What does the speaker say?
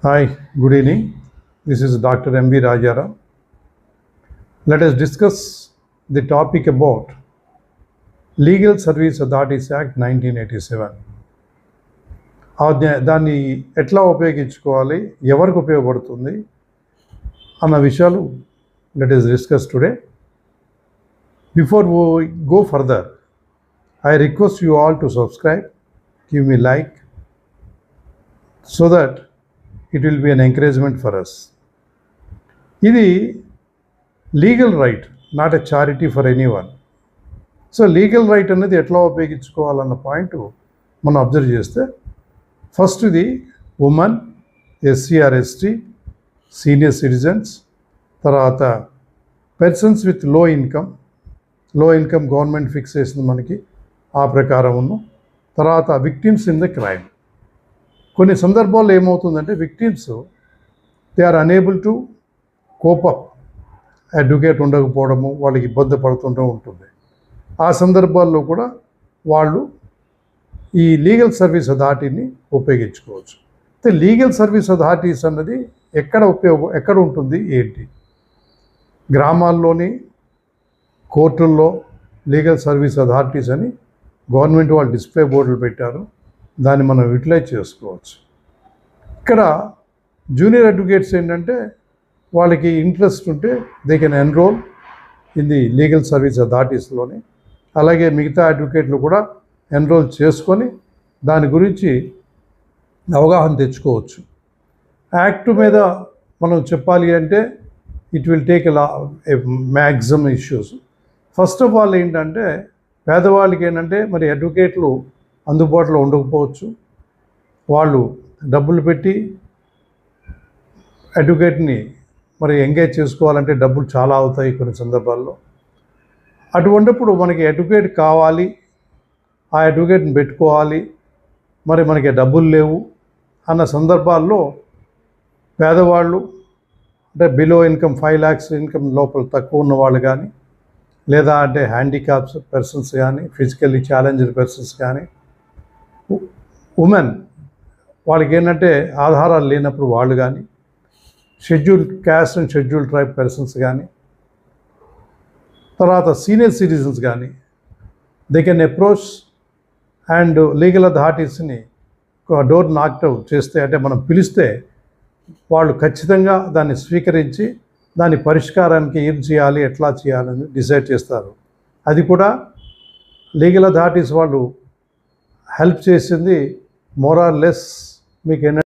Hi, good evening. This is Dr. M.V. Rajaram. Let us discuss the topic about Legal Service Authorities Act 1987. దాన్ని ఎట్లా ఉపయోగించుకోవాలి, ఎవరికి ఉపయోగపడుతుంది అన్న విషయాలు let us discuss today. Before we go further, I request you all to subscribe, give me like, so that it will be an encouragement for us. ఇది legal right, not a charity for anyone. So legal right అనేది ఎట్లా ఉపయోగించుకోవాలన్న point మనం observe చేస్తే, first ఇది women, ఎస్సీ/ఎస్టీ, senior citizens, తర్వాత persons with లో income government fix చేసింది మనకి, ఆ ప్రకారం ఉన్న తర్వాత విక్టిమ్స్ ఇన్ ద క్రైమ్. కొన్ని సందర్భాల్లో ఏమవుతుందంటే victims they are unable to cope up, advocate ఉండకపోవడము, వాళ్ళకి ఇబ్బంది పడుతుంటూ ఉంటుంది. ఆ సందర్భాల్లో కూడా వాళ్ళు ఈ లీగల్ సర్వీస్ అథారిటీని ఉపయోగించుకోవచ్చు. అయితే లీగల్ సర్వీస్ అథారిటీస్ అన్నది ఎక్కడ ఉంటుంది ఏంటి? గ్రామాల్లోని కోర్టుల్లో లీగల్ సర్వీస్ అథారిటీస్ అని గవర్నమెంట్ వాళ్ళు డిస్ప్లే బోర్డులు పెట్టారు, దాన్ని మనం యూటిలైజ్ చేసుకోవచ్చు. ఇక్కడ జూనియర్ అడ్వకేట్స్ ఏంటంటే వాళ్ళకి ఇంట్రెస్ట్ ఉంటే they can enrol in the legal service అథారిటీస్లోని, అలాగే మిగతా అడ్వకేట్లు కూడా ఎన్రోల్ చేసుకొని దాని గురించి అవగాహన తెచ్చుకోవచ్చు. యాక్ట్ మీద మనం చెప్పాలి అంటే it will take a maximum issues. First of all ఏంటంటే పేదవాళ్ళకి ఏంటంటే మరి అడ్వకేట్లు అందుబాటులో ఉండకపోవచ్చు, వాళ్ళు డబ్బులు పెట్టి అడ్వకేట్ని మరి ఎంగేజ్ చేసుకోవాలంటే డబ్బులు చాలా అవుతాయి కొన్ని సందర్భాల్లో. అటువంటిప్పుడు మనకి అడ్వకేట్ కావాలి, ఆ అడ్వకేట్ని పెట్టుకోవాలి, మరి మనకి డబ్బులు లేవు అన్న సందర్భాల్లో పేదవాళ్ళు అంటే బిలో ఇన్కమ్ 5 lakhs ఇన్కమ్ లోపల తక్కువ ఉన్న వాళ్ళు కానీ, లేదా అంటే హ్యాండిక్యాప్స్ పర్సన్స్ కానీ, ఫిజికల్లీ ఛాలెంజ్డ్ పర్సన్స్ కానీ, ఉమెన్ వాళ్ళకి ఏంటంటే ఆధారాలు లేనప్పుడు వాళ్ళు కానీ, scheduled caste and scheduled tribe persons కానీ, తర్వాత సీనియర్ సిటిజన్స్ కానీ, they can approach and legal అథారిటీస్ని డోర్ నాక్డ్ అవుట్ చేస్తే, అంటే మనం పిలిస్తే వాళ్ళు ఖచ్చితంగా దాన్ని స్వీకరించి దాని పరిష్కారానికి ఏం చేయాలి, ఎట్లా చేయాలని డిసైడ్ చేస్తారు. అది కూడా లీగల్ అథారిటీస్ వాళ్ళు హెల్ప్ చేసింది మోర్ ఆర్ లెస్ మీకు